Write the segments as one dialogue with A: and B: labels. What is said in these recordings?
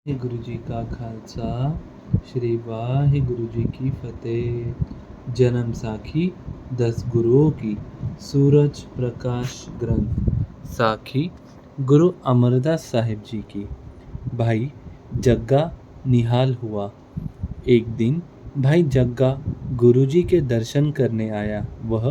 A: गुरु जी का खालसा श्री वाहिगुरु जी की फतेह। जन्म साखी 10 गुरुओं की सूरज प्रकाश ग्रंथ साखी गुरु अमरदास साहिब जी की। भाई जग्गा निहाल हुआ। एक दिन भाई जग्गा गुरुजी के दर्शन करने आया। वह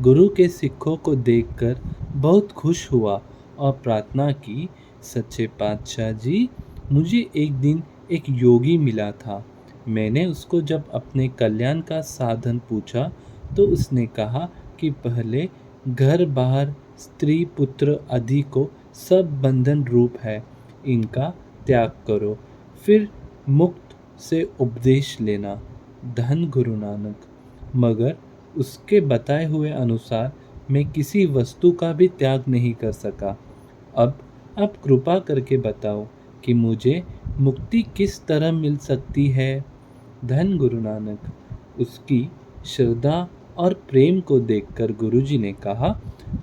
A: गुरु के सिक्कों को देखकर बहुत खुश हुआ और प्रार्थना की, सच्चे पातशाह जी, मुझे एक दिन एक योगी मिला था। मैंने उसको जब अपने कल्याण का साधन पूछा तो उसने कहा कि पहले घर बाहर स्त्री पुत्र आदि को सब बंधन रूप है, इनका त्याग करो, फिर मुक्त से उपदेश लेना। धन गुरु नानक। मगर उसके बताए हुए अनुसार मैं किसी वस्तु का भी त्याग नहीं कर सका। अब आप कृपा करके बताओ कि मुझे मुक्ति किस तरह मिल सकती है। धन गुरु नानक। उसकी श्रद्धा और प्रेम को देखकर गुरुजी ने कहा,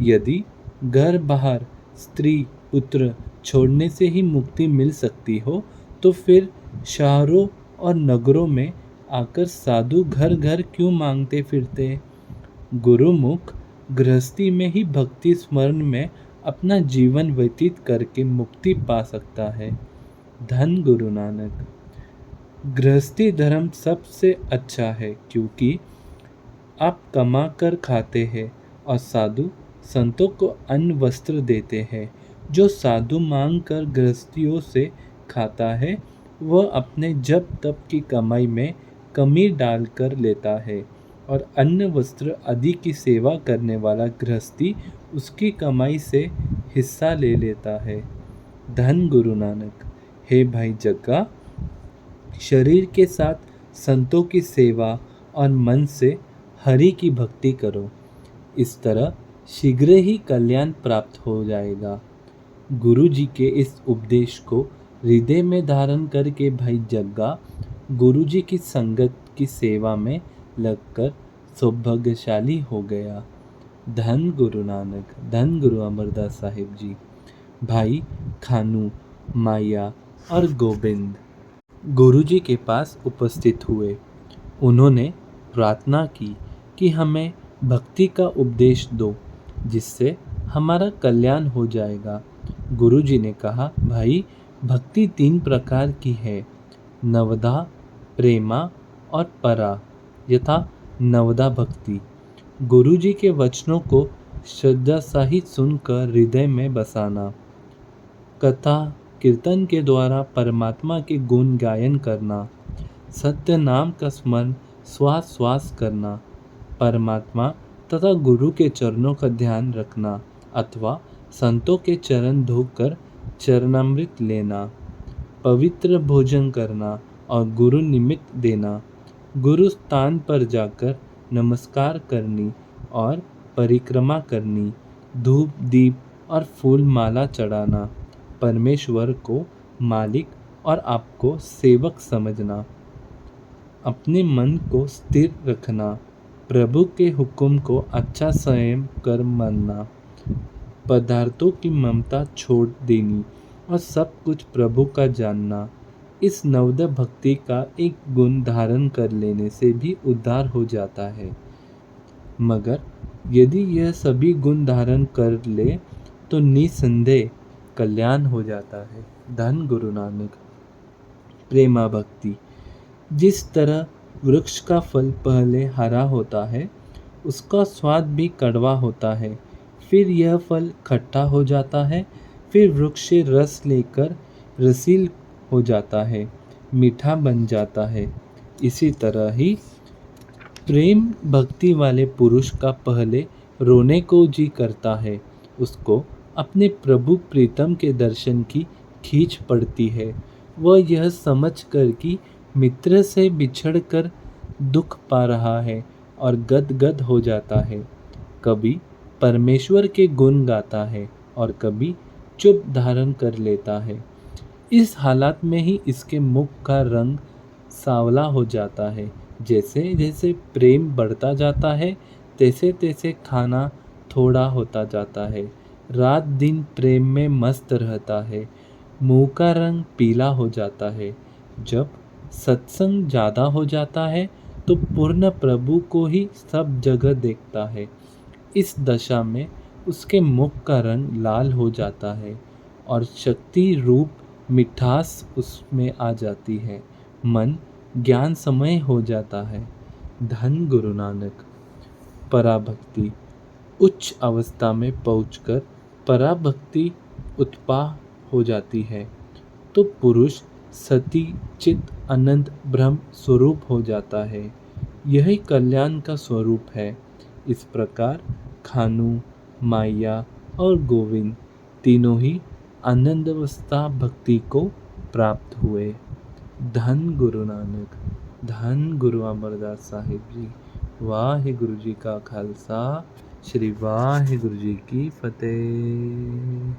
A: यदि घर बाहर स्त्री पुत्र छोड़ने से ही मुक्ति मिल सकती हो तो फिर शहरों और नगरों में आकर साधु घर घर क्यों मांगते फिरते। गुरुमुख गृहस्थी में ही भक्ति स्मरण में अपना जीवन व्यतीत करके मुक्ति पा सकता है। धन गुरु नानक। गृहस्थी धर्म सबसे अच्छा है क्योंकि आप कमा कर खाते हैं और साधु संतों को अन्न वस्त्र देते हैं। जो साधु मांग कर गृहस्थियों से खाता है वह अपने जप तप की कमाई में कमी डालकर लेता है और अन्न वस्त्र आदि की सेवा करने वाला गृहस्थी उसकी कमाई से हिस्सा ले लेता है। धन गुरु नानक। हे भाई जग्गा, शरीर के साथ संतों की सेवा और मन से हरि की भक्ति करो। इस तरह शीघ्र ही कल्याण प्राप्त हो जाएगा। गुरु जी के इस उपदेश को हृदय में धारण करके भाई जग्गा गुरु जी की संगत की सेवा में लगकर सौभाग्यशाली हो गया। धन गुरु नानक। धन गुरु अमरदास साहिब जी। भाई खानू, माया और गोविंद गुरु जी के पास उपस्थित हुए। उन्होंने प्रार्थना की कि हमें भक्ति का उपदेश दो जिससे हमारा कल्याण हो जाएगा। गुरु जी ने कहा, भाई भक्ति 3 प्रकार की है, नवधा, प्रेमा और परा। यथा नवधा भक्ति। गुरु जी के वचनों को श्रद्धा सहित सुनकर हृदय में बसाना, कथा कीर्तन के द्वारा परमात्मा के गुण गायन करना, सत्य नाम का स्मरण श्वास श्वास करना, परमात्मा तथा गुरु के चरणों का ध्यान रखना अथवा संतों के चरण धोकर चरणामृत लेना, पवित्र भोजन करना और गुरु निमित्त देना, गुरु स्थान पर जाकर नमस्कार करनी और परिक्रमा करनी, धूप दीप और फूल माला चढ़ाना, परमेश्वर को मालिक और आपको सेवक समझना, अपने मन को स्थिर रखना, प्रभु के हुक्म को अच्छा संयम कर मानना, पदार्थों की ममता छोड़ देनी और सब कुछ प्रभु का जानना। इस नवदा भक्ति का एक गुण धारण कर लेने से भी उद्धार हो जाता है। मगर यदि यह सभी गुण धारण कर ले तो निसंदेह कल्याण हो जाता है। धन गुरु नानक। प्रेमा भक्ति। जिस तरह वृक्ष का फल पहले हरा होता है, उसका स्वाद भी कड़वा होता है, फिर यह फल खट्टा हो जाता है, फिर वृक्ष से रस लेकर रसील हो जाता है, मीठा बन जाता है। इसी तरह ही प्रेम भक्ति वाले पुरुष का पहले रोने को जी करता है, उसको अपने प्रभु प्रीतम के दर्शन की खींच पड़ती है। वह यह समझ कर कि मित्र से बिछड़कर दुख पा रहा है और गदगद हो जाता है। कभी परमेश्वर के गुण गाता है और कभी चुप धारण कर लेता है। इस हालत में ही इसके मुख का रंग सांवला हो जाता है। जैसे जैसे प्रेम बढ़ता जाता है तैसे तैसे खाना थोड़ा होता जाता है। रात दिन प्रेम में मस्त रहता है। मुंह का रंग पीला हो जाता है। जब सत्संग ज़्यादा हो जाता है तो पूर्ण प्रभु को ही सब जगह देखता है। इस दशा में उसके मुख का रंग लाल हो जाता है और शक्ति रूप मिठास उसमें आ जाती है। मन ज्ञान समय हो जाता है। धन गुरु नानक। पराभक्ति। उच्च अवस्था में पहुंचकर पराभक्ति उत्पा हो जाती है तो पुरुष सती चित आनंद ब्रह्म स्वरूप हो जाता है। यही कल्याण का स्वरूप है। इस प्रकार खानू, माया और गोविंद तीनों ही आनंदावस्था भक्ति को प्राप्त हुए। धन गुरु नानक। धन गुरु अमरदास साहिब जी। वाहिगुरु जी का खालसा, श्री वाहिगुरु जी की फतेह।